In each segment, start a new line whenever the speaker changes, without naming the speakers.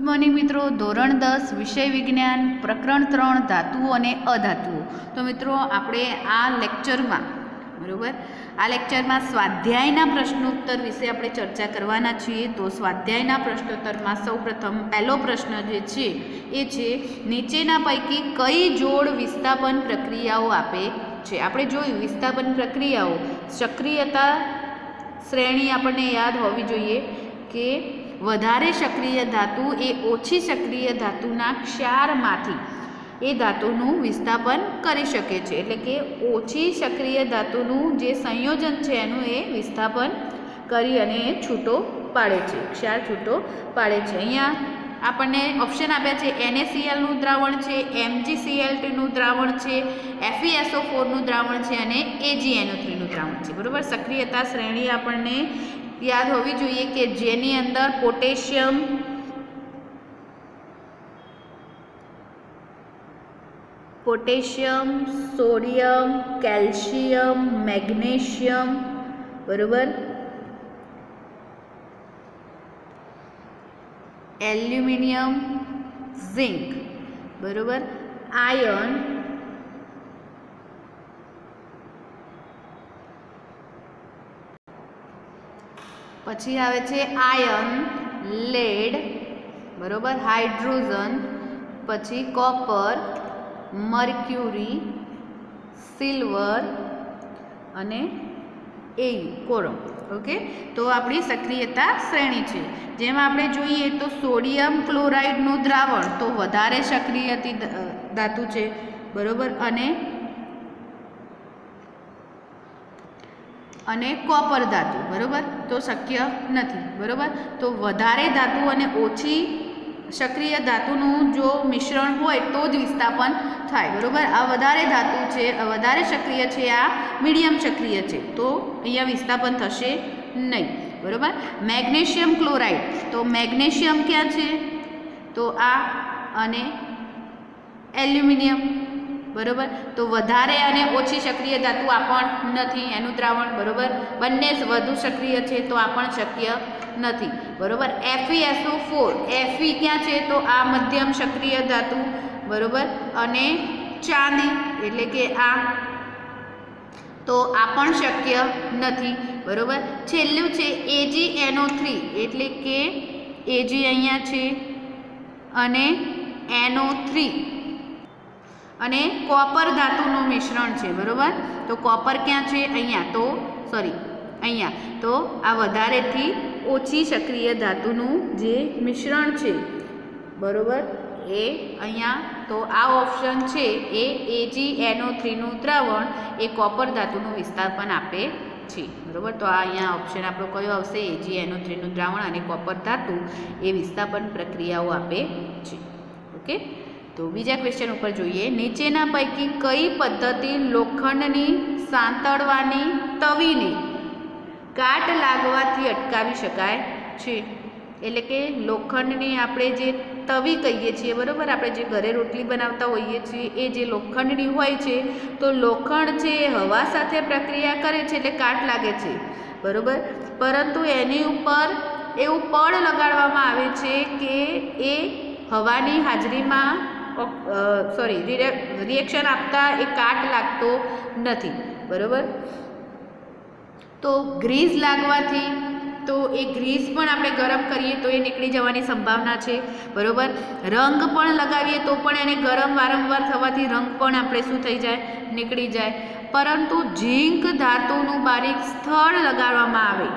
Morning मित्रों, धोरण 10 विषय विज्ञान प्रकरण 3 धातुओं और अधातुओं। तो मित्रों आपणे आ लेक्चर में बराबर आ लेक्चर में स्वाध्यायना प्रश्नोत्तर विषे आपणे चर्चा करवाना छीए। तो स्वाध्यायना प्रश्नोत्तर में सौ प्रथम पहलो प्रश्न जे छे ए छे नीचेना पैकी कई जोड़ विस्थापन प्रक्रियाओं आपे छे। आपणे जोयुं विस्थापन प्रक्रियाओं सक्रियता श्रेणी आपणे याद होवी जोईए के वधारे सक्रिय धातु ए ओછી सक्रिय धातुना क्षारमांथी ए धातुनुं विस्थापन करी शके छे। एटले के ओછી सक्रिय धातुनुं जे संयोजन छे एनुं ए विस्थापन करी अने छूटो पाडे छे, क्षार छूटो पाडे छे। अहींया आपणे ऑप्शन आप्या छे NaCl नुं द्रावण छे, MgCl2 नुं द्रावण छे, FeSO4 नुं द्रावण छे अने AgNO3 नुं द्रावण छे। बरोबर, सक्रियता श्रेणी आपणे याद होवी जोईए कि जेनी अंदर पोटेशियम सोडियम कैल्शियम मैग्नेशियम बरोबर एल्यूमिनियम जिंक बरोबर आयन पछी आवे छे आयन लेड बरोबर हाइड्रोजन पछी कॉपर मर्क्यूरी सिल्वर अने कोरम। ओके, तो आपणी सक्रियता श्रेणी छे। जेम आपणे जोईए तो सोडियम क्लोराइड नुं द्रावण तो वधारे सक्रिय धातु छे बरोबर अने कॉपर धातु बरोबर तो शक्य नहीं बरोबर। तो वधारे धातु अने ओછી सक्रिय धातुनुं जो मिश्रण होय तो ज विस्थापन थाय बरोबर। आ वधारे धातु छे वधारे सक्रिय छे, आ मीडियम सक्रिय छे तो अहींया विस्थापन थशे नहीं बरोबर। मैग्नेशियम क्लोराइड तो मैग्नेशियम क्या छे तो आ अने एल्यूमिनियम बरोबर। तो वधारे अने ओછી सक्रिय धातु आ पण नथी एनुं द्रावण बरोबर। बंने वधु सक्रिय छे तो आ पण शक्य नथी बरोबर। FeSO4 Fe क्या छे तो आ मध्यम सक्रिय धातु बरोबर अने चांदी एटले के आ तो आ पण शक्य नथी बरोबर। छेल्लुं छे AgNO3 एटले के Ag अहींया छे अने NO3 अने कॉपर धातुनुं मिश्रण छे बरोबर। तो कॉपर क्या छे अहींया तो सॉरी अहींया तो आ वधारेथी ओછી सक्रिय धातुनुं जे मिश्रण छे बरोबर ए अहींया तो आ ऑप्शन छे ए AgNO3 नुं द्रावण ए कॉपर धातुनुं विस्थापन आपे छे बरोबर। तो आ अहींया ऑप्शन आपणो कयो आवशे AgNO3 नुं द्रावण अने कॉपर धातु ए विस्थापन प्रक्रियाओ आपे छे। ओके, तो बीजा क्वेश्चन पर जोईए नीचेना पैकी कई पद्धति लोखंडनी सांतळवानी तवीने काट लागवाथी अटकावी शकाय छे। एटले के लोखंडनी आपणे जे तवी कहीए छीए बरोबर, आपणे जे घरे रोटली बनावता होईए छीए ए जे लोखंडनी होय छे तो लोखंड छे हवा साथे प्रक्रिया करे छे एटले काट लागे छे बरोबर। परंतु एनी उपर एवुं पड लगाडवामां आवे छे के ए हवानी हाजरीमां सॉरी रिएक्शन आपता एक काट लागतो नहीं बरोबर। तो ग्रीस लागवाथी तो ए ग्रीस पण आपणे गरम करीए तो ए निकली जवानी संभावना छे बरोबर। रंग पण लगावीए तो पण एने गरम वारंवार थवाथी रंग पण आपणे शुं थई जाय निकली जाय। परंतु झींक धातुनुं बारीक स्थळ लगाडवामां आवे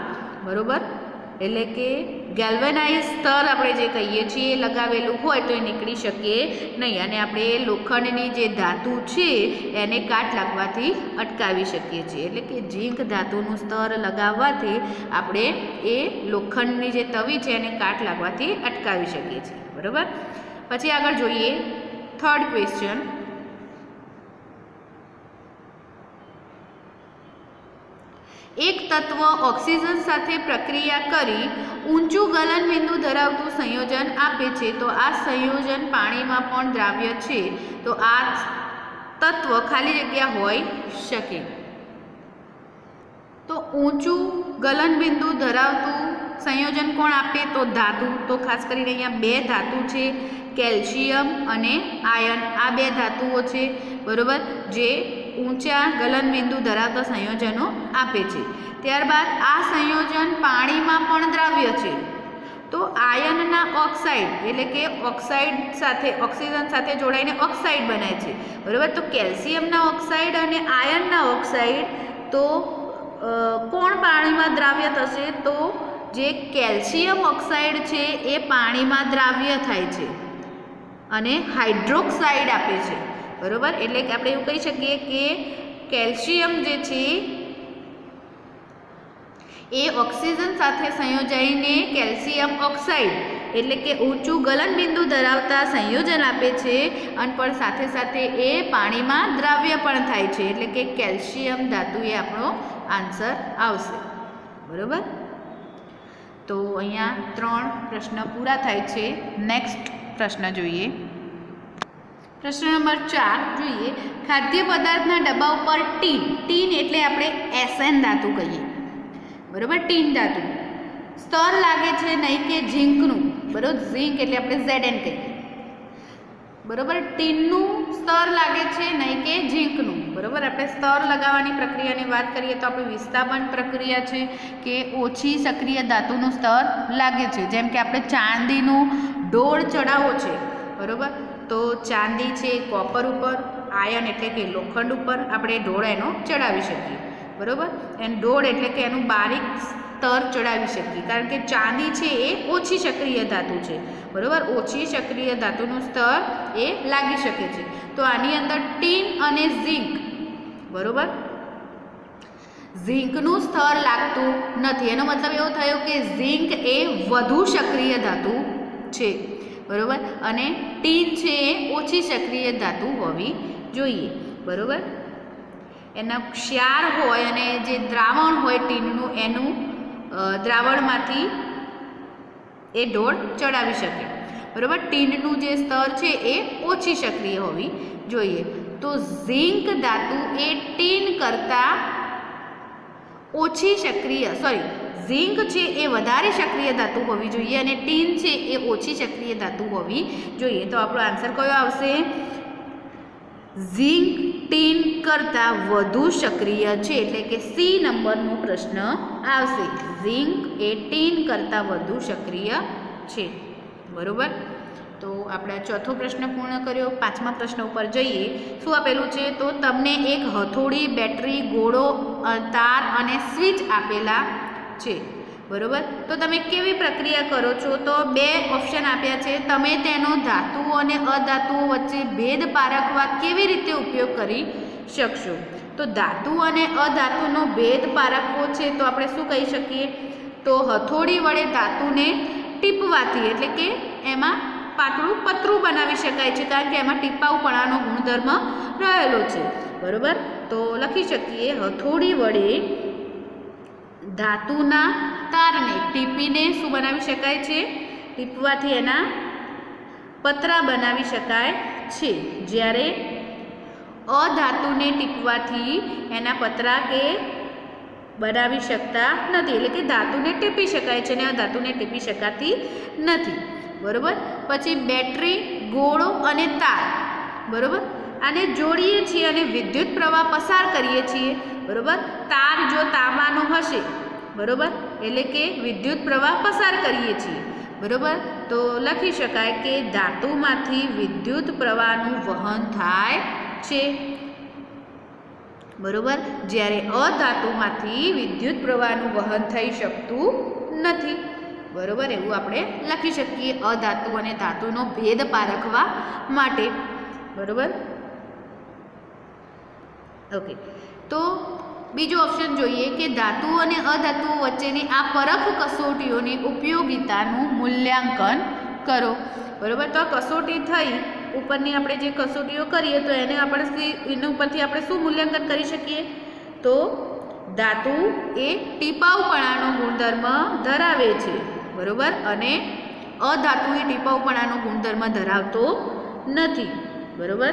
बरोबर एटले के गैल्वेनाइज स्तर आपणे जे कहीए छीए लगावेलुं होय तो ए निकળી शके नहीं अने आपणे लोखंडनी जे धातु छे एने काट लागवाथी अटकावी शकीए छीए। एटले के झींक धातुनुं स्तर लगाववाथी आपणे ए लोखंडनी जे तवी छे एने काट लागवाथी अटकावी शकीए छीए बरोबर। पछी आगळ जोईए थर्ड क्वेश्चन। एक तत्व ऑक्सीजन साथे प्रक्रिया करी ऊंचू गलनबिंदु धरावतुं संयोजन आपे छे तो आ संयोजन पाणीमां पण द्राव्य छे तो आ तत्व खाली जग्या होई शके। तो ऊंचू गलनबिंदु धरावतुं संयोजन कोण आपे तो धातु। तो खास करीने अहींया बे धातु छे, केल्शियम अने आयन। आ बे धातुओ छे बरोबर, जे ऊंचा गलनबिंदु धरावता संयोजनो आपे छे। त्यारबाद आ संयोजन पाणीमां पण द्राव्य छे। तो आयनना ऑक्साइड एटले के ऑक्साइड साथे ऑक्सिजन साथे जोड़ाईने ऑक्साइड बने छे बरोबर। तो केल्शियमना ऑक्साइड अने आयनना ऑक्साइड तो कोण पाणीमां द्राव्य थशे तो जे केल्शियम ऑक्साइड छे ए पाणीमां द्राव्य थाय छे अने हाइड्रोक्साइड आपे छे बरोबर। एटले के आपणे एवुं कही शकीए के केल्शियम जे छे ए ऑक्सिजन साथे संयोजाईने केल्शियम ऑक्साइड एटले के ऊंचू गलनबिंदु धरावता संयोजन आपे छे अने पण साथे साथे ए पाणीमां द्राव्य पण थाय छे एटले के केल्शियम धातु ए आपणो आंसर आवशे बरोबर। तो अहींया 3 प्रश्न पूरा थाय छे। नेक्स्ट प्रश्न जोईए। प्रश्न नंबर 4 जोईए। खाद्य पदार्थना डब्बा पर टीन, टीन एटले आपणे SN धातु कहीए बरोबर। टीन धातु स्तर लागे छे नहीं के झींकनु बरोबर। झींक एटले आपणे ZN कहीए बरोबर। टीननु स्तर लागे छे नहीं के झींकनु बरोबर। आपणे स्तर लगावानी प्रक्रियानी वात करीए तो आपणी विस्थापन प्रक्रिया छे के ओછી सक्रिय धातुनु स्तर लागे छे। जेम के आपणे चांदीनु ढोळ चढ़ावो छे बरोबर। तो चांदी छे कॉपर उपर, आयन एटले के लोखंड उपर आपणे ढोळ एनो चढ़ावी शकीए बरोबर। एन ढोळ एटले के एनु बारीक स्तर चढ़ावी शकीए कारण के चांदी छे ए ओછી सक्रिय धातु छे बरोबर। ओછી सक्रिय धातुनु स्तर ए लागी शके छे। तो आनी अंदर टीन अने झींक बरोबर। झींकनु स्तर लागतुं नथी एनो मतलब एवो थयो के झींक ए वधु सक्रिय धातु छे बरोबर अने टीन छे ए ओછી सक्रिय धातु होवी जोईए बरोबर। एना क्षार होय अने जे द्रावण होय टीननु एनु द्रावणमांथी ए ढोळ चढ़ावी शके बरोबर। टीननु जे स्तर छे ए ओછી सक्रिय होवी जोईए। तो झींक धातु ए टीन करता ओછી सक्रिय झींक छे ए वधारे सक्रिय धातु होवी जोईए अने टीन छे ए ओછી सक्रिय धातु होवी जोईए। तो आपणो आंसर कयो आवशे? झींक टीन करता वधु सक्रिय छे एटले के सी नंबरनो प्रश्न आवशे। झींक ए टीन करता वधु सक्रिय छे बरोबर। तो આપણે ચોથો પ્રશ્ન પૂર્ણ કર્યો। પાંચમા પ્રશ્ન ઉપર જઈએ। શું આપેલું છે તો તમને એક હથોડી, બેટરી, ગોળો, તાર અને સ્વિચ આપેલા છે બરોબર। તો તમે કેવી પ્રક્રિયા કરો છો? તો બે ઓપ્શન આપ્યા છે। તમે તેનો ધાતુઓ અને અધાતુઓ વચ્ચે ભેદ પારખવા કેવી રીતે ઉપયોગ કરી શકશો? તો ધાતુ અને અધાતુનો ભેદ પારખવો છે તો આપણે શું કહી શકીએ? તો હથોડી વડે ધાતુને ટીપવાથી એટલે કે એમાં પાતળું પતરું બનાવી શકાય છે કારણ કે એમાં ટીપાઉપણાનો ગુણધર્મ રહેલો છે બરોબર। તો લખી શકીએ હથોડી વડે ધાતુના તારને ટીપીને શું બનાવી શકાય છે? ટીપવાથી એના પતરા બનાવી શકાય છે જ્યારે અધાતુને ટીપવાથી એના પતરા કે બનાવી શકતા નથી એટલે કે ધાતુને ટીપી શકાય છે અને અધાતુને ટીપી શકાતી નથી बरोबर। पछी बेटरी, गोळो अने तार बरोबर आने जोड़ीए छीए अने विद्युत प्रवाह पसार करीए छीए बरोबर। तार जो तांबानो हशे बरोबर एटले के विद्युत प्रवाह पसार करीए छीए बरोबर। तो लखी शकाय के धातुमांथी विद्युत प्रवाहनुं वहन थाय छे बरोबर ज्यारे अधातुमांथी विद्युत प्रवाहनुं वहन थई शकतुं नथी बरोबर। एवं आपणे लखी शकीए अधातु अने धातुनो भेद पारखवा माटे बरोबर। ओके तो बीजो ऑप्शन जोईए कि धातु अने अधातुओ वच्चेनी आ परख कसोटीओनी उपयोगितानुं मूल्यांकन करो बरोबर। तो आ कसोटी थई उपरनी आपणे जे कसोटीओ करीए तो एने आपणे एना उपरथी आपणे शुं मूल्यांकन करी शकीए? तो धातु ए टीपाऊपणानो गुणधर्म धरावे छे बरोबर अने अधातु ए टीपाऊपणानो गुणधर्म धरावतो नथी बरोबर।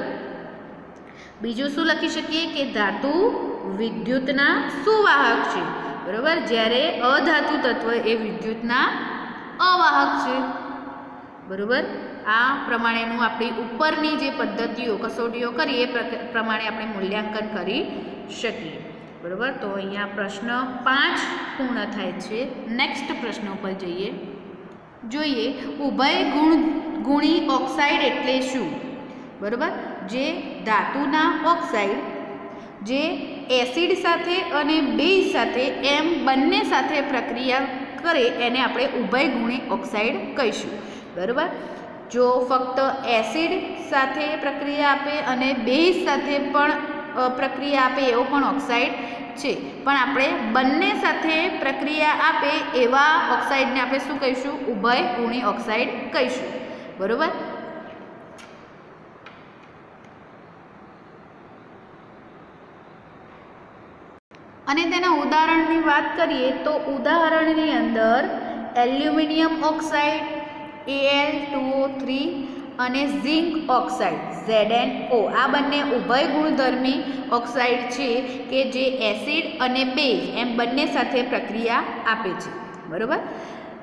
बीजું શું લખી શકીએ કે ધાતુ વિદ્યુતના સુવાહક છે બરાબર, જ્યારે અધાતુ તત્વ એ વિદ્યુતના અવાહક છે, બરાબર। આ પ્રમાણેનું આપણી ઉપરની જે પદ્ધતિઓ કસોટીઓ કરી એ પ્રમાણે આપણે મૂલ્યાંકન કરી શકીએ, બરાબર। તો અહીંયા પ્રશ્ન 5 પૂર્ણ થાય છે। નેક્સ્ટ પ્રશ્ન ઉપર જોઈએ ઉભય ગુણી ઓક્સાઇડ એટલે શું, બરાબર। જે ધાતુના ઓક્સાઇડ જે એસિડ સાથે અને બેઝ સાથે એમ બંને સાથે પ્રક્રિયા કરે એને આપણે ઉભય ગુણી ઓક્સાઇડ કહીશું, બરાબર। જો ફક્ત એસિડ સાથે પ્રક્રિયા આપે અને બેઝ સાથે પણ પ્રક્રિયા આપે એવો પણ ઓક્સાઇડ છે, પણ આપણે બંને સાથે પ્રક્રિયા આપે એવા ઓક્સાઇડને આપણે શું કહીશું, ઉભય ગુણી ઓક્સાઇડ કહીશું, બરાબર। અને તેના ઉદાહરણની વાત કરીએ તો ઉદાહરણની અંદર એલ્યુમિનિયમ ઓક્સાઇડ Al2O3 અને ઝિંક ઓક્સાઇડ ZnO આ બંને ઉભય ગુણધર્મી ઓક્સાઇડ છે કે જે એસિડ અને બેઝ એમ બંને સાથે પ્રક્રિયા આપે છે, બરાબર।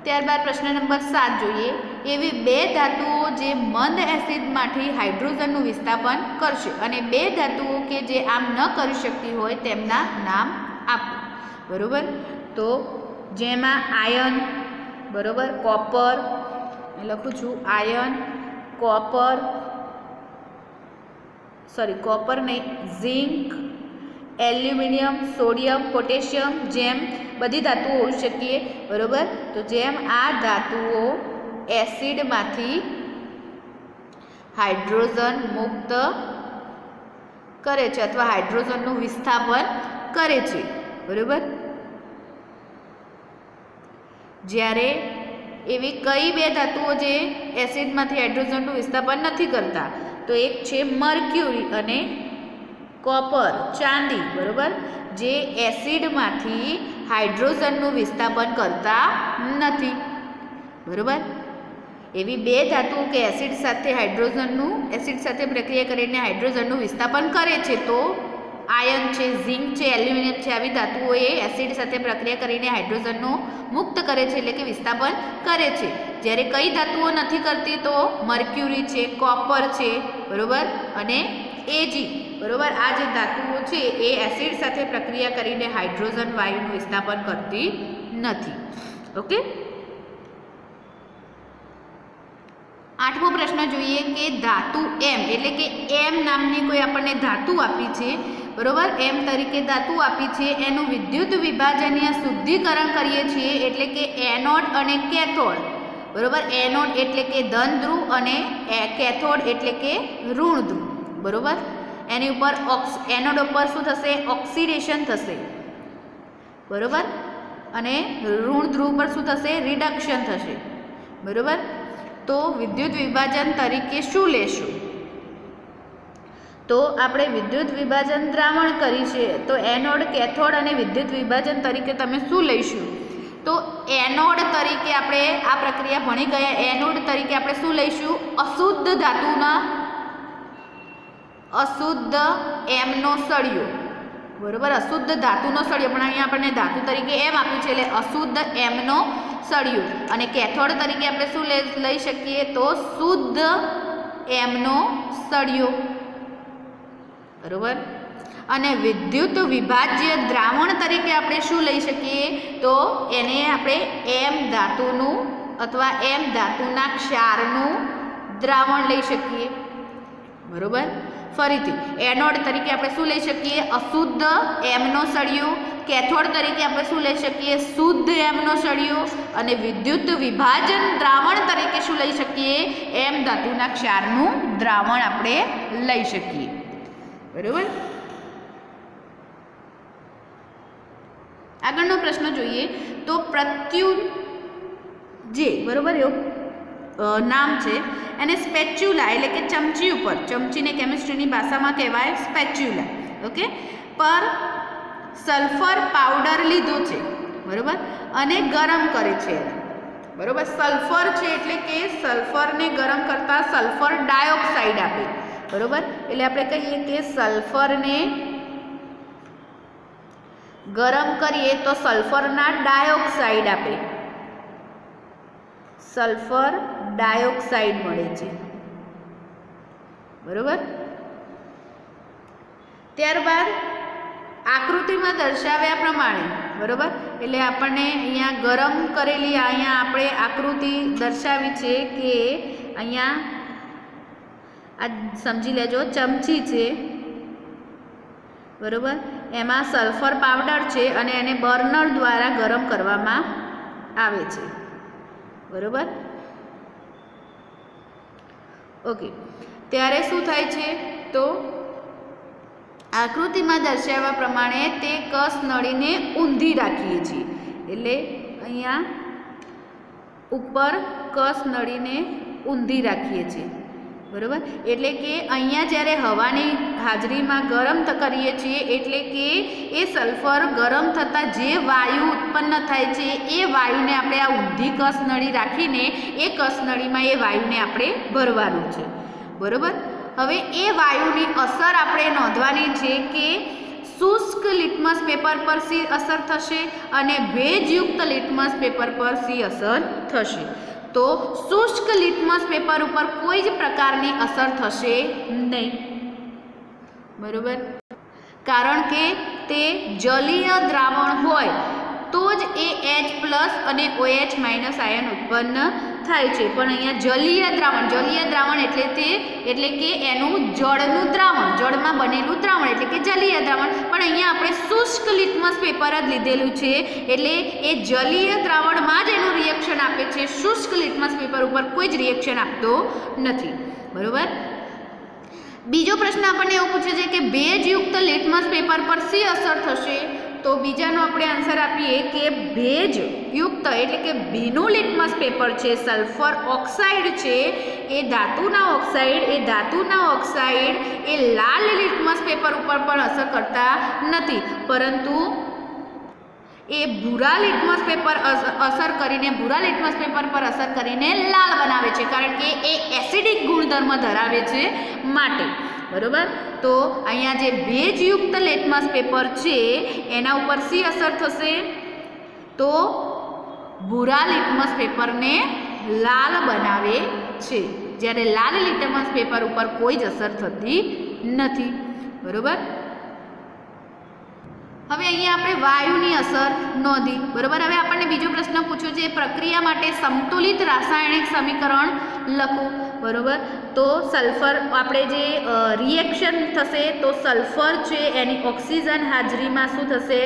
ત્યારબાદ પ્રશ્ન નંબર 7 જોઈએ એવી બે ધાતુઓ જે મંદ એસિડમાંથી હાઇડ્રોજનનું વિસ્થાપન કરશે અને બે ધાતુઓ કે જે આમ ન કરી શકતી હોય તેમના નામ આપો, બરાબર। તો જેમાં આયન, બરાબર, કોપર લખું છું, આયન, કોપર નહીં, ઝિંક, એલ્યુમિનિયમ, સોડિયમ, પોટેશિયમ જેમ બધી ધાતુઓ હોઈ શકીએ, બરાબર। તો જેમ આ ધાતુઓ એસિડમાંથી હાઇડ્રોજન મુક્ત કરે છે અથવા હાઇડ્રોજનનું વિસ્થાપન કરે છે, બરાબર। જ્યારે એવી કઈ બે ધાતુઓ જે એસિડમાંથી હાઇડ્રોજનનું વિસ્થાપન નથી કરતા, તો એક છે મર્ક્યુરી અને કોપર, ચાંદી, બરાબર, જે એસિડમાંથી હાઇડ્રોજનનું વિસ્થાપન કરતા નથી, બરાબર। એવી બે ધાતુઓ કે એસિડ સાથે પ્રક્રિયા કરીને હાઇડ્રોજનનું વિસ્થાપન કરે છે, તો આયન છે, ઝિંક છે, એલ્યુમિનિયમ છે, આવી ધાતુઓએ એસિડ સાથે પ્રક્રિયા કરીને હાઇડ્રોજનનું મુક્ત કરે છે એટલે કે વિસ્થાપન કરે છે। જ્યારે કઈ ધાતુઓ નથી કરતી, તો મર્ક્યુરી છે, કોપર છે, બરાબર, અને Ag, બરાબર, આ જે ધાતુઓ છે એ એસિડ સાથે પ્રક્રિયા કરીને હાઇડ્રોજન વાયુનું વિસ્થાપન કરતી નથી, ઓકે। 8મો પ્રશ્ન જોઈએ કે ધાતુ એમ એટલે કે એમ નામની કોઈ આપણને ધાતુ આપી છે, બરાબર, એમ તરીકે ધાતુ આપી છે, એનું વિદ્યુત વિભાજનીય શુદ્ધિકરણ કરીએ છીએ એટલે કે એનોડ અને કેથોડ, બરાબર। એનોડ એટલે કે ધન ધ્રુવ અને કેથોડ એટલે કે ઋણ ધ્રુવ, બરાબર। એની ઉપર એનોડ ઉપર શું થશે, ઓક્સિડેશન થશે, બરાબર, અને ઋણ ધ્રુવ પર શું થશે, રિડક્શન થશે, બરાબર। તો વિદ્યુત વિભાજન તરીકે શું લેશું, તો આપણે વિદ્યુત વિભાજન દ્રાવણ કરી છે, તો એનોડ, કેથોડ અને વિદ્યુત વિભાજન તરીકે તમે શું લઈશું, તો એનોડ તરીકે આપણે આ પ્રક્રિયા ભણી ગયા, એનોડ તરીકે આપણે શું લઈશું, અશુદ્ધ ધાતુના અશુદ્ધ એમનો સળિયો, બરાબર, અશુદ્ધ ધાતુનો સળિયો, પણ અહીંયા આપણને ધાતુ તરીકે એમ આપ્યું છે એટલે અશુદ્ધ એમનો સળિયો, અને કેથોડ તરીકે આપણે શું લઈ શકીએ, તો શુદ્ધ એમનો સળિયો, બરાબર। અને વિદ્યુત વિભાજ્ય દ્રાવણ તરીકે આપણે શું લઈ શકીએ, તો એને આપણે એમ ધાતુનું અથવા એમ ધાતુના ક્ષારનું દ્રાવણ લઈ શકીએ, બરાબર। ફરીથી એનોડ તરીકે આપણે શું લઈ શકીએ, અશુદ્ધ એમનો સળિયો, કેથોડ તરીકે આપણે શું લઈ શકીએ, શુદ્ધ એમનો સળિયો, અને વિદ્યુત વિભાજન દ્રાવણ તરીકે શું લઈ શકીએ, એમ ધાતુના ક્ષારનું દ્રાવણ આપણે લઈ શકીએ, બરાબર। આગળનો પ્રશ્ન જોઈએ તો પ્રત્યુજે, બરાબર, એવું નામ છે, એને સ્પેચ્યુલા એટલે કે ચમચી ઉપર, ચમચીને કેમિસ્ટ્રીની ભાષામાં કહેવાય સ્પેચ્યુલા, ઓકે, પર સલ્ફર પાવડર લીધો છે, બરાબર, અને ગરમ કરે છે, બરાબર। સલ્ફર છે એટલે કે સલ્ફરને ગરમ કરતાં સલ્ફર ડાયોક્સાઇડ આપે, બરાબર, એટલે આપણે કહીએ કે સલ્ફરને ગરમ કરીએ તો સલ્ફરના ડાયોક્સાઇડ આપે, સલ્ફર ડાયોક્સાઇડ મળે છે, બરોબર. ત્યારબાદ આકૃતિમાં દર્શાવ્યા પ્રમાણે, બરોબર, એટલે આપણને અહીંયા ગરમ કરેલી અહીંયા આપણે આકૃતિ દર્શાવી છે કે અહીંયા આ સમજી લેજો, ચમચી છે, બરોબર, એમાં સલ્ફર પાવડર છે અને એને બર્નર દ્વારા ગરમ કરવામાં આવે છે, બરોબર. ઓકે, ત્યારે શું થાય છે તો આકૃતિમાં દર્શાવ્યા પ્રમાણે તે કસ નળીને ઊંધી રાખીએ છીએ, એટલે અહીંયા ઉપર કસ નળીને ઊંધી રાખીએ છીએ, બરોબર. એટલે કે અહીંયા જ્યારે હવાની હાજરીમાં ગરમ કરીએ છીએ એટલે કે એ સલ્ફર ગરમ થતાં જે વાયુ ઉત્પન્ન થાય છે એ વાયુને આપણે આ ઊંધી કસ નળી રાખીને એ કસ નળીમાં એ વાયુને આપણે ભરવાનું છે, બરોબર. હવે એ વાયુની અસર આપણે નોંધવાની છે કે શુષ્ક લિટમસ પેપર પર શી અસર થશે અને ભેજયુક્ત લિટમસ પેપર પર શી અસર થશે. તો શુષ્ક લિટમસ પેપર ઉપર કોઈ જ પ્રકારની અસર થશે નહીં, બરોબર, કારણ કે તે જલીય દ્રાવણ હોય તો જ એ H+ અને OH- આયન ઉત્પન્ન થાય છે. પણ અહીંયા જલીય દ્રાવણ એટલે કે એનું જળનું દ્રાવણ, જળમાં બનેલું દ્રાવણ એટલે કે જલીય દ્રાવણ. પણ અહીંયા આપણે શુષ્ક લિટમસ પેપર જ લીધેલું છે એટલે એ જલીય દ્રાવણમાં જ એનું રિએક્શન આપે છે, શુષ્ક લિટમસ પેપર ઉપર કોઈ જ રિએક્શન આપતો નથી, બરોબર. બીજો પ્રશ્ન આપણને એવો પૂછે છે કે ભેજયુક્ત લિટમસ પેપર પર શી અસર થશે. તો બીજાનો આપણે આન્સર આપીએ કે ભેજયુક્ત એટલે કે ભીનું લિટમસ પેપર છે, સલ્ફર ઓક્સાઇડ છે, એ ધાતુના ઓક્સાઇડ એ લાલ લિટમસ પેપર ઉપર પણ અસર કરતા નથી, પરંતુ એ ભૂરા લિટમસ પેપર ભૂરા લિટમસ પેપર પર અસર કરીને લાલ બનાવે છે, કારણ કે એ એસિડિક ગુણધર્મ ધરાવે છે માટે, બરોબર. તો અહીંયા જે ભેજયુક્ત લિટમસ પેપર છે એના ઉપર શી અસર થશે તો ભૂરા લિટમસ પેપરને લાલ બનાવે છે, જ્યારે લાલ લિટમસ પેપર ઉપર કોઈ જ અસર થતી નથી, બરોબર. હવે અહીંયા આપણે વાયુની અસર નોંધી, બરોબર. હવે આપણને બીજો પ્રશ્ન પૂછ્યો છે પ્રક્રિયા માટે સમતુલિત રાસાયણિક સમીકરણ લખો, બરોબર. તો સલ્ફર આપણે જે રિએક્શન થશે તો સલ્ફર છે એની ઓક્સિજન હાજરીમાં શું થશે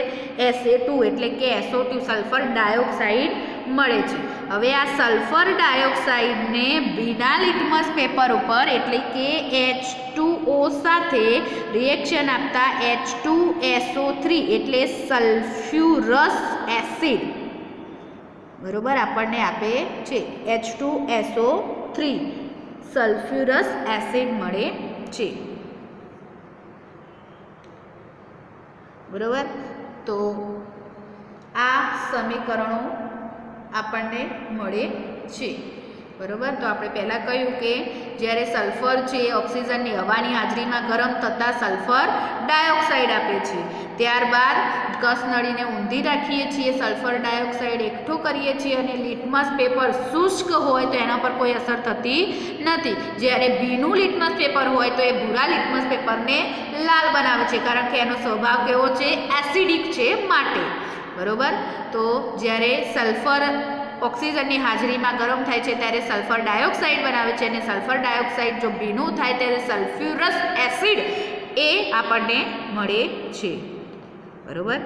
SA2 એટલે કે SO2 સલ્ફર ડાયોક્સાઇડ મળે છે. હવે આ સલ્ફર ડાયોક્સાઇડને ભીના લિટમસ પેપર ઉપર એટલે કે H2O સાથે રિએક્શન આપતા H2SO3 એટલે સલ્ફ્યુરસ એસિડ, બરોબર, આપણને આપે છે H2SO3 સલ્ફ્યુરસ એસિડ મળે છે, બરોબર. તો આ સમીકરણો આપણને મળે છે, બરોબર. તો આપણે પહેલાં કહ્યું કે જ્યારે સલ્ફર છે ઓક્સિજનની હવાની હાજરીમાં ગરમ થતાં સલ્ફર ડાયોક્સાઇડ આપે છે, ત્યારબાદ કસ નળીને ઊંધી રાખીએ છીએ, સલ્ફર ડાયોક્સાઇડ એકઠો કરીએ છીએ અને લિટમસ પેપર શુષ્ક હોય તો એના પર કોઈ અસર થતી નથી, જ્યારે ભીનું લિટમસ પેપર હોય તો એ ભૂરા લિટમસ પેપરને લાલ બનાવે છે, કારણ કે એનો સ્વભાવ કેવો છે એસિડિક છે માટે, બરોબર. તો જ્યારે સલ્ફર ઓક્સિજનની હાજરીમાં ગરમ થાય છે ત્યારે સલ્ફર ડાયોક્સાઇડ બનાવે છે અને સલ્ફર ડાયોક્સાઇડ જો ભીનું થાય ત્યારે સલ્ફ્યુરસ એસિડ એ આપણને મળે છે, બરોબર.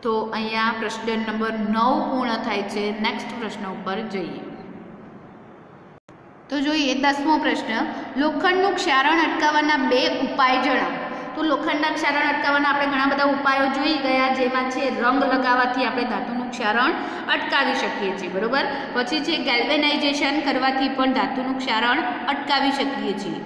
તો અહીંયા પ્રશ્ન નંબર 9 પૂર્ણ થાય છે. નેક્સ્ટ પ્રશ્ન ઉપર જઈએ. તો જોઈએ 10મો પ્રશ્ન, લોખંડનું ક્ષારણ અટકાવવાના 2 ઉપાય જણાવો. તો લોખંડના ક્ષારણ અટકાવવાના આપણે ઘણા બધા ઉપાયો જોઈ ગયા, જેમાં છે રંગ લગાવવાથી આપણે ધાતુનું ક્ષારણ અટકાવી શકીએ છીએ, બરોબર. પછી છે ગેલ્વેનાઇઝેશન કરવાથી પણ ધાતુનું ક્ષારણ અટકાવી શકીએ છીએ.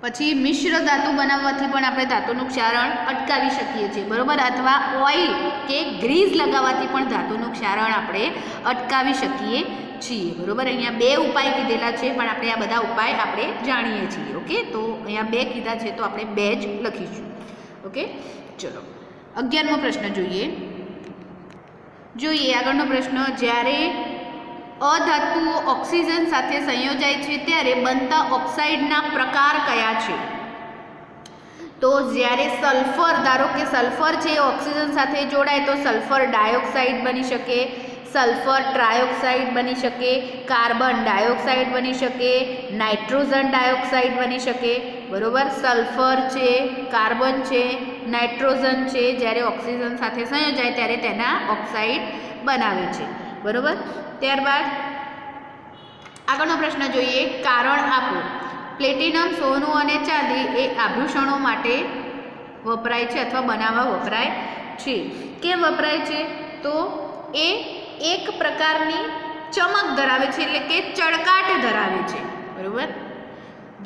પછી મિશ્ર ધાતુ બનાવવાથી પણ આપણે ધાતુનું ક્ષારણ અટકાવી શકીએ છીએ, બરાબર, અથવા ઓઇલ કે ગ્રીઝ લગાવવાથી પણ ધાતુનું ક્ષારણ આપણે અટકાવી શકીએ છીએ, બરાબર. અહીંયા 2 ઉપાય કીધેલા છે, પણ આપણે આ બધા ઉપાય આપણે જાણીએ છીએ. ઓકે, તો અહીંયા 2 કીધા છે તો આપણે 2 જ લખીશું. ઓકે, ચલો 11મો પ્રશ્ન જોઈએ આગળનો પ્રશ્ન. જ્યારે અધાતુઓ ઓક્સિજન સાથે સંયોજાય છે ત્યારે બનતા ઓક્સાઇડના પ્રકાર કયા છે? તો જ્યારે સલ્ફર, ધારો કે સલ્ફર છે ઓક્સિજન સાથે જોડાય તો સલ્ફર ડાયોક્સાઇડ બની શકે, સલ્ફર ટ્રાયોક્સાઇડ બની શકે, કાર્બન ડાયોક્સાઇડ બની શકે, નાઇટ્રોજન ડાયોક્સાઇડ બની શકે, બરોબર. સલ્ફર છે, કાર્બન છે, નાઇટ્રોજન છે, જ્યારે ઓક્સિજન સાથે સંયોજાય ત્યારે તેના ઓક્સાઇડ બનાવે છે, બરોબર. ત્યારબાદ આગળનો પ્રશ્ન જોઈએ. કારણ આપો. પ્લેટિનમ, સોનું અને ચાંદી એ આભૂષણો માટે વપરાય છે અથવા બનાવવા વપરાય છે. કેમ વપરાય છે? તો એ એક પ્રકારની ચમક ધરાવે છે, એટલે કે ચળકાટ ધરાવે છે, બરાબર,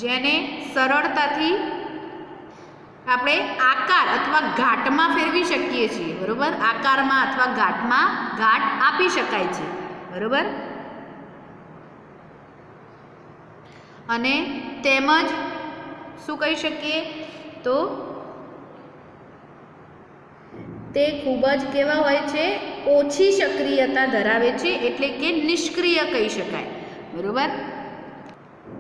જેને સરળતાથી આપણે આકાર અથવા ઘાટમાં ફેરવી શકીએ છીએ, બરાબર. આકારમાં અથવા ઘાટમાં ઘાટ આપી શકાય છે, બરાબર. અને તેમજ શું કહી શકીએ? તો તે ખૂબ જ કેવા હોય છે? ઓછી સક્રિયતા ધરાવે છે, એટલે કે નિષ્ક્રિય કહી શકાય, બરાબર.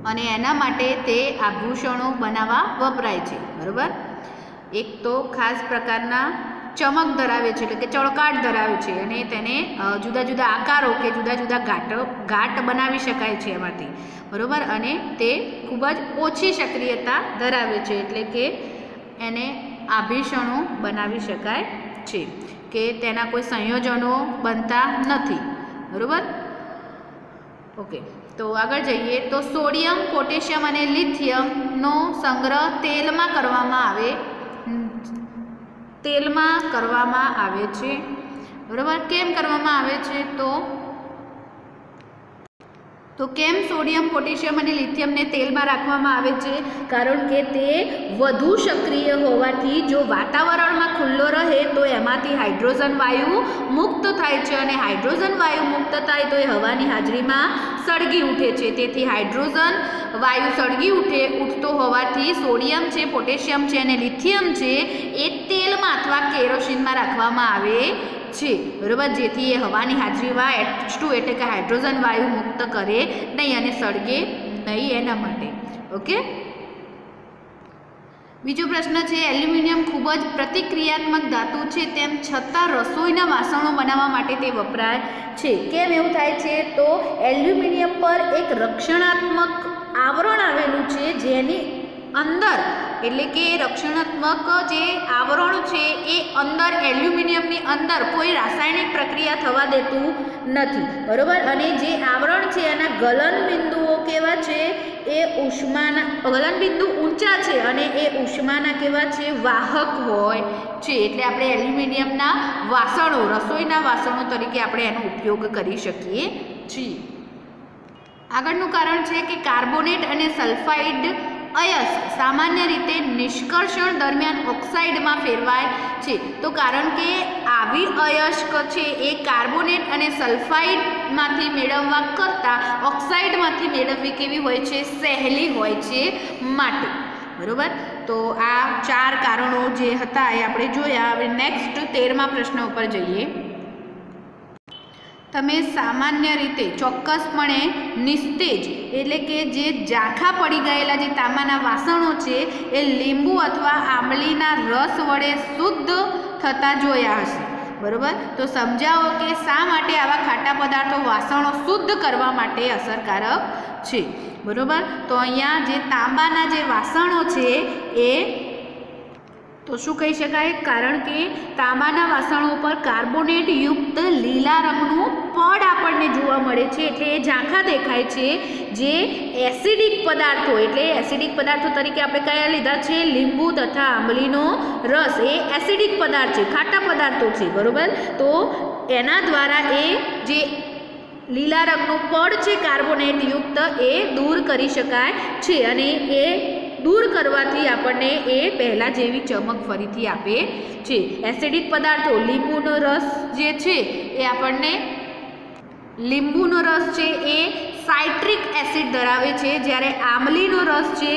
અને એના માટે તે આભૂષણો બનાવવા વપરાય છે, બરાબર. એક તો ખાસ પ્રકારના ચમક ધરાવે છે, એટલે કે ચળકાટ ધરાવે છે, અને તેને જુદા જુદા આકારો કે જુદા જુદા ઘાટ બનાવી શકાય છે એમાંથી, બરાબર. અને તે ખૂબ જ ઓછી સક્રિયતા ધરાવે છે, એટલે કે એને આભૂષણો બનાવી શકાય છે, કે તેના કોઈ સંયોજનો બનતા નથી, બરાબર. ઓકે, તો આગળ જઈએ. તો સોડિયમ, પોટેશિયમ અને લિથિયમનો સંગ્રહ તેલમાં કરવામાં આવે છે, બરાબર. કેમ કરવામાં આવે છે? તો કેમ સોડિયમ, પોટેશિયમ અને લિથિયમને તેલમાં રાખવામાં આવે છે? કારણ કે તે વધુ સક્રિય હોવાથી જો વાતાવરણમાં ખુલ્લો રહે તો એમાંથી હાઇડ્રોજન વાયુ મુક્ત થાય છે, અને હાઇડ્રોજન વાયુ મુક્ત થાય તો એ હવાની હાજરીમાં સળગી ઉઠે છે. તેથી હાઇડ્રોજન વાયુ સળગી ઉઠતો હોવાથી સોડિયમ છે, પોટેશિયમ છે અને લિથિયમ છે એ તેલમાં અથવા કેરોસીનમાં રાખવામાં આવે છે, બરાબર. જેથી એ હવાની હાજરીમાં H2 એટલે કે હાઇડ્રોજન વાયુ મુક્ત કરે નહીં અને સળગે નહીં, એના માટે. ઓકે, બીજો પ્રશ્ન છે. એલ્યુમિનિયમ ખૂબ જ પ્રતિક્રિયાત્મક ધાતુ છે, તેમ છતાં રસોઈના વાસણો બનાવવા માટે તે વપરાય છે. કેમ એવું થાય છે? તો એલ્યુમિનિયમ પર એક રક્ષણાત્મક આવરણ આવેલું છે, જેની અંદર, એટલે કે રક્ષણાત્મક જે આવરણ છે એ અંદર એલ્યુમિનિયમની અંદર કોઈ રાસાયણિક પ્રક્રિયા થવા દેતું નથી, બરાબર. અને જે આવરણ છે એના ગલન બિંદુઓ કેવા છે? એ ઉષ્માના ગલન બિંદુ ઊંચા છે અને એ ઉષ્માના કેવા છે? વાહક હોય છે. એટલે આપણે એલ્યુમિનિયમના વાસણો, રસોઈના વાસણો તરીકે આપણે એનો ઉપયોગ કરી શકીએ છીએ. આગળનું કારણ છે કે કાર્બોનેટ અને સલ્ફાઇડ અયસ્ક સામાન્ય રીતે નિષ્કર્ષણ દરમિયાન ઓક્સાઇડમાં ફેરવાય છે. તો કારણ કે આવી અયસ્ક છે એ કાર્બોનેટ અને સલ્ફાઇડમાંથી મેળવવા કરતાં ઓક્સાઇડમાંથી મેળવવી કેવી હોય છે? સહેલી હોય છે, માટે, બરાબર. તો આ 4 કારણો જે હતા એ આપણે જોયા. હવે નેક્સ્ટ 13મા પ્રશ્ન ઉપર જઈએ. તમે સામાન્ય રીતે ચોક્કસપણે નિસ્તેજ, એટલે કે જે ઝાંખા પડી ગયેલા જે તાંબાના વાસણો છે એ લીંબુ અથવા આંબલીના રસ વડે શુદ્ધ થતા જોયા હશે, બરાબર. તો સમજાવો કે શા માટે આવા ખાટા પદાર્થો વાસણો શુદ્ધ કરવા માટે અસરકારક છે, બરાબર. તો અહીંયા જે તાંબાના જે વાસણો છે એ તો શું કહી શકાય? કારણ કે તાંબાના વાસણો ઉપર કાર્બોનેટ યુક્ત લીલા રંગનું પડ આપણને જોવા મળે છે, એટલે એ ઝાંખા દેખાય છે. જે એસિડિક પદાર્થો, એટલે એસિડિક પદાર્થો તરીકે આપણે કયા લીધા છે? લીંબુ તથા આંબલીનો રસ એ એસિડિક પદાર્થ છે, ખાટા પદાર્થો છે, બરાબર. તો એના દ્વારા એ જે લીલા રંગનું પડ છે કાર્બોનેટ યુક્ત એ દૂર કરી શકાય છે, અને એ દૂર કરવાથી આપણને એ પહેલાં જેવી ચમક ફરીથી આપે છે. એસિડિક પદાર્થો, લીંબુનો રસ જે છે એ આપણને લીંબુનો રસ છે એ સાઇટ્રિક એસિડ ધરાવે છે, જ્યારે આમલીનો રસ છે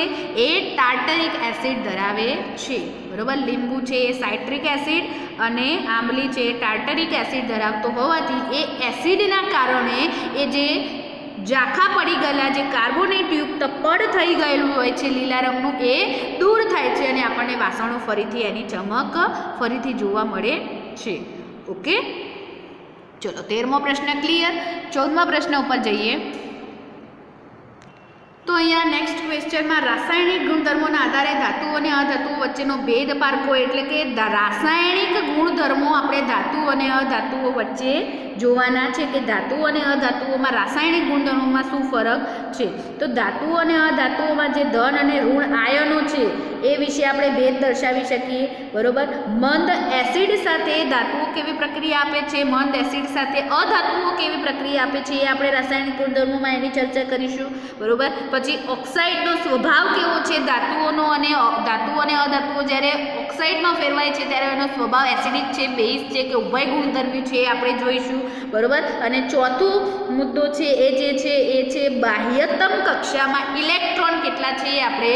એ ટાર્ટરિક એસિડ ધરાવે છે. બરાબર, લીંબુ છે એ સાઇટ્રિક એસિડ અને આમલી છે એ ટાર્ટરિક એસિડ ધરાવતો હોવાથી એ એસિડના કારણે એ જે ઝાંખા પડી ગયેલા જે કાર્બોનેટ યુક્ત પડ થઈ ગયેલું હોય છે લીલા રંગનું એ દૂર થાય છે અને આપણને વાસણો ફરીથી એની ચમક ફરીથી જોવા મળે છે. ઓકે, ચલો 13મો પ્રશ્ન ક્લિયર. 14મા પ્રશ્ન ઉપર જઈએ તો અહીંયા નેક્સ્ટ ક્વેશ્ચનમાં રાસાયણિક ગુણધર્મોના આધારે ધાતુઓ અને અધાતુઓ વચ્ચેનો ભેદ પારખો, એટલે કે રાસાયણિક ગુણધર્મો આપણે ધાતુઓ અને અધાતુઓ વચ્ચે જોવાના છે કે ધાતુઓ અને અધાતુઓમાં રાસાયણિક ગુણધર્મોમાં શું ફરક છે. તો ધાતુઓ અને અધાતુઓમાં જે ધન અને ઋણ આયનો છે એ વિશે આપણે ભેદ દર્શાવી શકીએ. બરોબર, મંદ એસિડ સાથે ધાતુઓ કેવી પ્રક્રિયા આપે છે, મંદ એસિડ સાથે અધાતુઓ કેવી પ્રક્રિયા આપે છે એ આપણે રાસાયણિક ગુણધર્મોમાં એની ચર્ચા કરીશું. બરોબર, પછી ઓક્સાઇડનો સ્વભાવ કેવો છે ધાતુઓનો, અને ધાતુઓ અને અધાતુઓ જ્યારે ઓક્સાઇડમાં ફેરવાય છે ત્યારે એનો સ્વભાવ એસિડિક છે, બેઝ છે કે ઉભય ગુણધર્મી છે એ આપણે જોઈશું. બરોબર, અને ચોથો મુદ્દો છે એ જે છે એ છે બાહ્યતમ કક્ષામાં ઇલેક્ટ્રોન કેટલા છે એ આપણે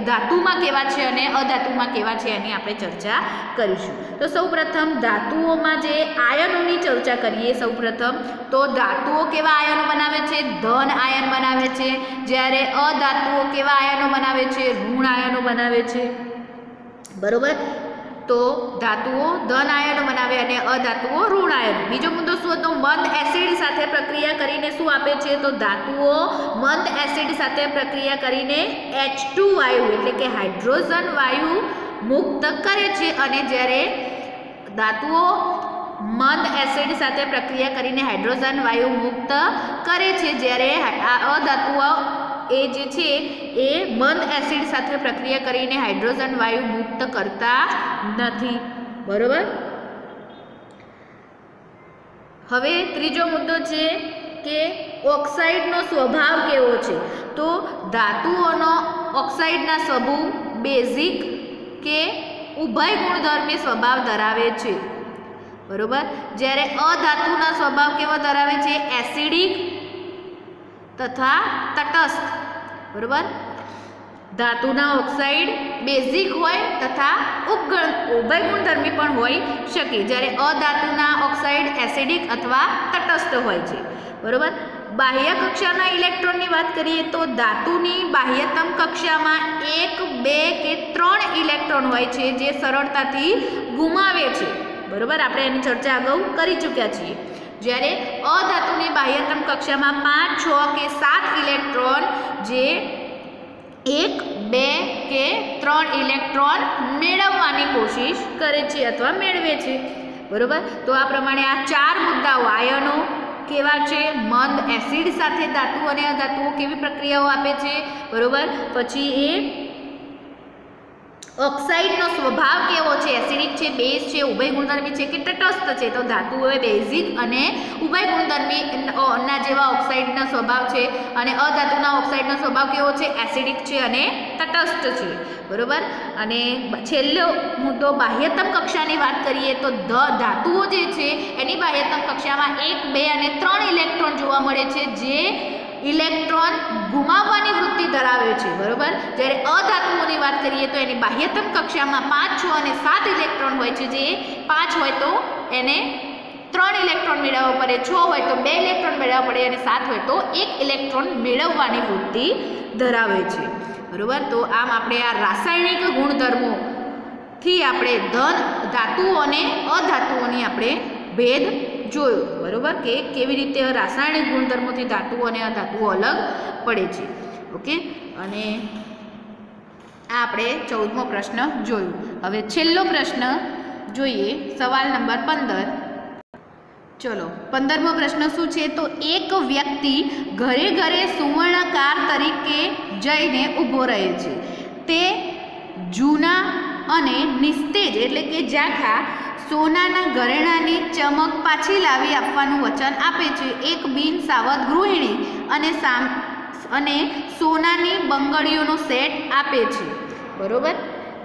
ધાતુમાં કેવા છે અને અધાતુમાં કેવા છે એની આપણે ચર્ચા કરીશું. તો સૌપ્રથમ ધાતુઓમાં જે આયનોની ચર્ચા કરીએ. સૌપ્રથમ તો ધાતુઓ કેવા આયનો બનાવે છે, ધન આયન બનાવે છે, જ્યારે અધાતુઓ કેવા આયનો બનાવે છે, ઋણ આયનો બનાવે છે. બરોબર, તો ધાતુઓ ધન આયનો બનાવે અને અધાતુઓ ઋણ આયનો. બીજો મુદ્દો શું હતો, મંદ એસિડ સાથે પ્રક્રિયા કરીને શું આપે છે, તો ધાતુઓ મંદ એસિડ સાથે પ્રક્રિયા કરીને H2 વાયુ એટલે કે હાઇડ્રોજન વાયુ મુક્ત કરે છે, અને જ્યારે ધાતુઓ મંદ એસિડ સાથે પ્રક્રિયા કરીને હાઇડ્રોજન વાયુ મુક્ત કરે છે, જ્યારે અધાતુઓ એ જે છે એ મંદ એસિડ સાથે પ્રક્રિયા કરીને હાઇડ્રોજન વાયુ મુક્ત કરતા નથી. બરોબર, હવે ત્રીજો મુદ્દો છે કે ઓક્સાઇડનો સ્વભાવ કેવો છે. તો ધાતુઓનો ઓક્સાઇડના સ્વભાવ બેઝિક કે ઉભય ગુણધર્મી સ્વભાવ ધરાવે છે. બરોબર, જ્યારે અધાતુના સ્વભાવ કેવો ધરાવે છે, એસિડિક તથા તટસ્થ. બરોબર, ધાતુના ઓક્સાઇડ બેઝિક હોય તથા ઉભય ગુણધર્મી પણ હોઈ શકે, જ્યારે અધાતુના ઓક્સાઇડ એસિડિક અથવા તટસ્થ હોય છે. બરોબર, બાહ્ય કક્ષાના ઇલેક્ટ્રોનની વાત કરીએ તો ધાતુની બાહ્યતમ કક્ષામાં 1, 2 કે 3 ઇલેક્ટ્રોન હોય છે જે સરળતાથી ગુમાવે છે. બરોબર, આપણે એની ચર્ચા અગાઉ કરી ચૂક્યા છીએ. જ્યારે અધાતુની બાહ્યતમ કક્ષામાં 5, 6 કે 7 ઇલેક્ટ્રોન જે 1, 2 કે 3 ઇલેક્ટ્રોન મેળવવાની કોશિશ કરે છે અથવા મેળવે છે. બરોબર, તો આ પ્રમાણે આ 4 મુદ્દાઓ, આયનો કેવા છે, મંદ એસિડ સાથે ધાતુ અને અધાતુઓ કેવી પ્રક્રિયાઓ આપે છે. બરોબર, પછી એ ઓક્સાઇડનો સ્વભાવ કેવો છે, એસિડિક છે, બેઝ છે, ઉભય ગુણધર્મી છે કે તટસ્થ છે. તો ધાતુઓ બેઝિક અને ઉભય ગુણધર્મી ના જેવા ઓક્સાઇડનો સ્વભાવ છે, અને અધાતુના ઓક્સાઇડનો સ્વભાવ કેવો છે, એસિડિક છે અને તટસ્થ છે. બરોબર, અને છેલ્લો મુદ્દો બાહ્યતમ કક્ષાની વાત કરીએ તો ધાતુઓ જે છે એની બાહ્યતમ કક્ષામાં 1, 2 અને 3 ઇલેક્ટ્રોન જોવા મળે છે જે ઇલેક્ટ્રોન ગુમાવવાની વૃત્તિ ધરાવે છે. બરોબર, જ્યારે અધાતુઓની વાત કરીએ તો એની બાહ્યતમ કક્ષામાં 5, 6 અને 7 ઇલેક્ટ્રોન હોય છે, જે 5 હોય તો એને 3 ઇલેક્ટ્રોન મેળવવા પડે, 6 હોય તો 2 ઇલેક્ટ્રોન મેળવવા પડે અને 7 હોય તો 1 ઇલેક્ટ્રોન મેળવવાની વૃત્તિ ધરાવે છે. બરોબર, તો આમ આપણે આ રાસાયણિક ગુણધર્મોથી આપણે ધાતુઓ અને અધાતુઓની આપણે ભેદ જોયું. બરોબર, કે કેવી રીતે રાસાયણિક ગુણધર્મોથી ધાતુઓ અને અધાતુઓ અલગ પડે છે. ઓકે, અને આ આપણે 14મો પ્રશ્ન જોયું. હવે છેલ્લો પ્રશ્ન જોઈએ, સવાલ નંબર 15. ચલો, 15મો પ્રશ્ન શું છે, તો એક વ્યક્તિ ઘરે ઘરે સુવર્ણકાર તરીકે જઈને ઊભો રહે છે. તે જૂના અને નિસ્તેજ એટલે કે ઝાંખા સોનાના ઘરેણાની ચમક પાછી લાવી આપવાનું વચન આપે છે. એક બિન સાવધ ગૃહિણી અને અને સોનાની બંગડીઓનો સેટ આપે છે, બરોબર,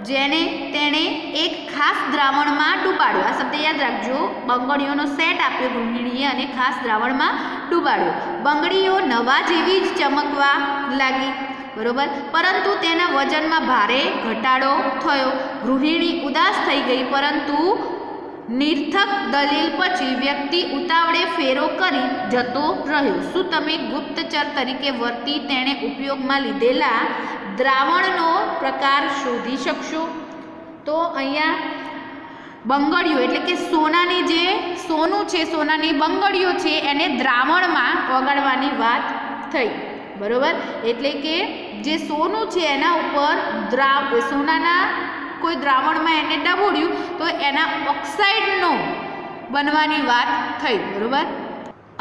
જેને તેણે એક ખાસ દ્રાવણમાં ડૂબાડ્યો. આ શબ્દ યાદ રાખજો. બંગડીઓનો સેટ આપ્યો ગૃહિણીએ અને ખાસ દ્રાવણમાં ડૂબાડ્યો. બંગડીઓ નવા જેવી જ ચમકવા લાગી, બરોબર, પરંતુ તેના વજનમાં ભારે ઘટાડો થયો. ગૃહિણી ઉદાસ થઈ ગઈ, પરંતુ નિર્થક દલીલ પછી વ્યક્તિ ઉતાવળે ફેરો કરી જતો રહ્યો. શું તમે ગુપ્તચર તરીકે વર્તી તેણે ઉપયોગમાં લીધેલા દ્રાવણનો પ્રકાર શોધી શકશો? તો અહીંયા બંગડીઓ એટલે કે સોનાની જે સોનું છે, સોનાની બંગડીઓ છે, એને દ્રાવણમાં ઓગાળવાની વાત થઈ, બરોબર. એટલે કે જે સોનું છે એના ઉપર સોનાના કોઈ દ્રાવણમાં એને ડબોડ્યું તો એના ઓક્સાઇડનો બનવાની વાત થઈ, બરોબર.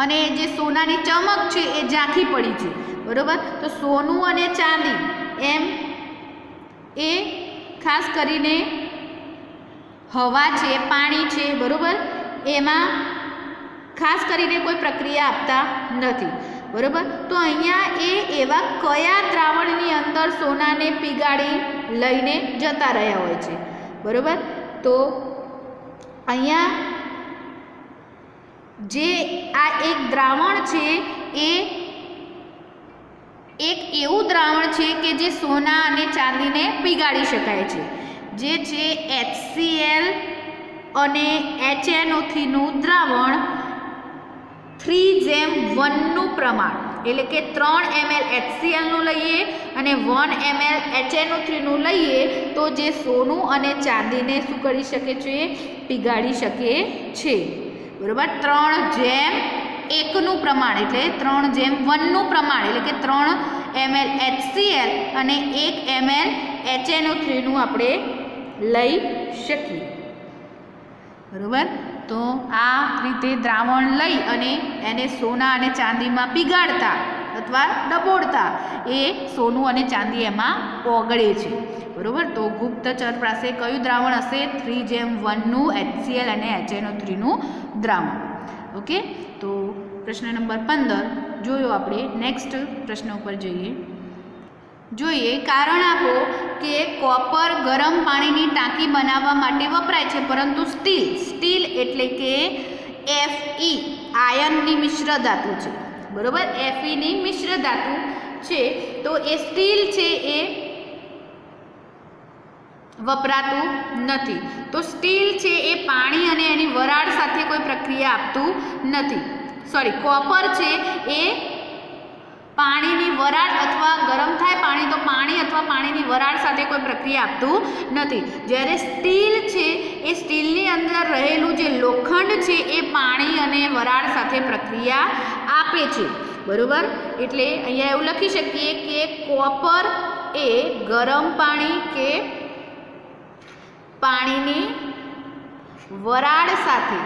અને જે સોનાની ચમક છે એ ઝાંખી પડી છે, બરોબર. તો સોનું અને ચાંદી એમ એ ખાસ કરીને હવા છે, પાણી છે, બરોબર, એમાં ખાસ કરીને કોઈ પ્રક્રિયા આપતા નથી, બરોબર. તો અહીંયા એ એવા કયા દ્રાવણની અંદર સોનાને પીગાળી લઈને જતા રહ્યા હોય છે, બરોબર. તો અહીંયા જે આ એક દ્રાવણ છે એ એક એવું દ્રાવણ છે કે જે સોના અને ચાંદીને પીગાળી શકાય છે, જે છે HCl અને HNO3નું દ્રાવણ 3:1નું પ્રમાણ, એટલે કે 3 ml HClનું લઈએ અને 1 ml HNO3નું લઈએ તો જે સોનું અને ચાંદીને શું કરી શકે છે? પીગાળી શકે છે, બરોબર. 3:1નું પ્રમાણ એટલે 3:1નું પ્રમાણ એટલે કે 3 ml HCl અને 1 ml HNO3નું આપણે લઈ શકીએ, બરોબર. તો આ રીતે દ્રાવણ લઈ અને એને સોના અને ચાંદીમાં પીગાળતા અથવા ડબોડતા એ સોનું અને ચાંદી એમાં ઓગળે છે, બરોબર. તો ગુપ્તચર પાસે કયું દ્રાવણ હશે? 3:1નું HCl અને HNO3નું દ્રાવણ. ઓકે. તો પ્રશ્ન નંબર 15 જોયો આપણે. નેક્સ્ટ પ્રશ્ન ઉપર જોઈએ. કારણ આપો કે કોપર ગરમ પાણીની ટાંકી બનાવવા માટે વપરાય છે, પરંતુ સ્ટીલ એટલે કે Fe આયનની મિશ્ર ધાતુ છે, બરોબર. Fe ની મિશ્ર ધાતુ છે, તો એ સ્ટીલ છે એ વપરાતું નથી. તો સ્ટીલ છે એ પાણી અને એની વરાળ સાથે કોઈ પ્રક્રિયા આપતું નથી. કોપર છે એ પાણીની વરાળ અથવા ગરમ થાય પાણી તો પાણી અથવા પાણીની વરાળ સાથે કોઈ પ્રક્રિયા આપતું નથી. જ્યારે સ્ટીલ છે એ સ્ટીલની અંદર રહેલું જે લોખંડ છે એ પાણી અને વરાળ સાથે પ્રક્રિયા આપે છે, બરોબર. એટલે અહીંયા એવું લખી શકીએ કે કોપર એ ગરમ પાણી કે પાણીની વરાળ સાથે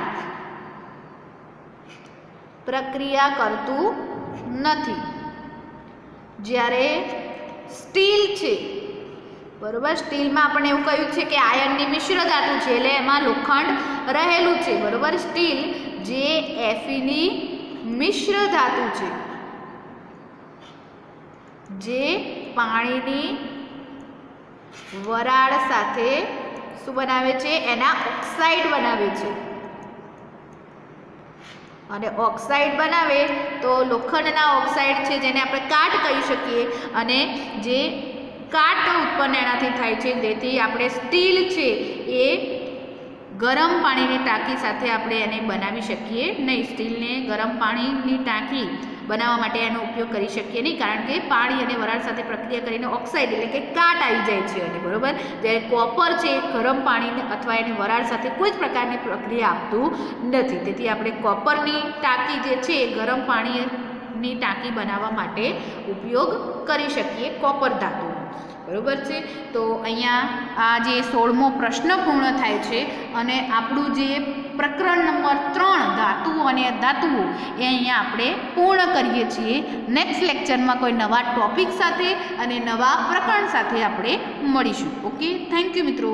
પ્રક્રિયા કરતું નથી. જ્યારે સ્ટીલ છે, બરોબર, સ્ટીલમાં આપણે એવું કહ્યું છે કે આયનની મિશ્ર ધાતુ છે એટલે એમાં લોખંડ રહેલું છે, બરોબર. સ્ટીલ જે Feની મિશ્ર ધાતુ છે, જે પાણીની વરાળ સાથે શું બનાવે છે? એના ઓક્સાઇડ બનાવે છે. અને ઓક્સાઇડ બનાવે તો લોખંડના ઓક્સાઇડ છે જેને આપણે કાટ કહી શકીએ, અને જે કાટ ઉત્પન્ન એનાથી થાય છે, જેથી આપણે સ્ટીલ છે એ ગરમ પાણીની ટાંકી સાથે આપણે એને બનાવી શકીએ નહીં. સ્ટીલને ગરમ પાણીની ટાંકી બનાવવા માટે એનો ઉપયોગ કરી શકીએ નહીં, કારણ કે પાણી અને વરાળ સાથે પ્રક્રિયા કરીને ઓક્સાઇડ એટલે કે કાટ આવી જાય છે અને, બરોબર. જ્યારે કોપર છે ગરમ પાણી અથવા એની વરાળ સાથે કોઈ જ પ્રકારની પ્રક્રિયા આપતું નથી. તેથી આપણે કોપરની ટાંકી જે છે એ ગરમ પાણીની ટાંકી બનાવવા માટે ઉપયોગ કરી શકીએ, કોપર ધાતુ, બરોબર છે. તો અહીંયા આ જે 16મો પ્રશ્ન પૂર્ણ થાય છે અને આપણું જે પ્રકરણ નંબર 3 ધાતુઓ અને અધાતુઓ એ અહીંયા આપણે પૂર્ણ કરીએ છીએ. નેક્સ્ટ લેક્ચરમાં કોઈ નવા ટોપિક સાથે અને નવા પ્રકરણ સાથે આપણે મળીશું. ઓકે, થેન્ક યુ મિત્રો.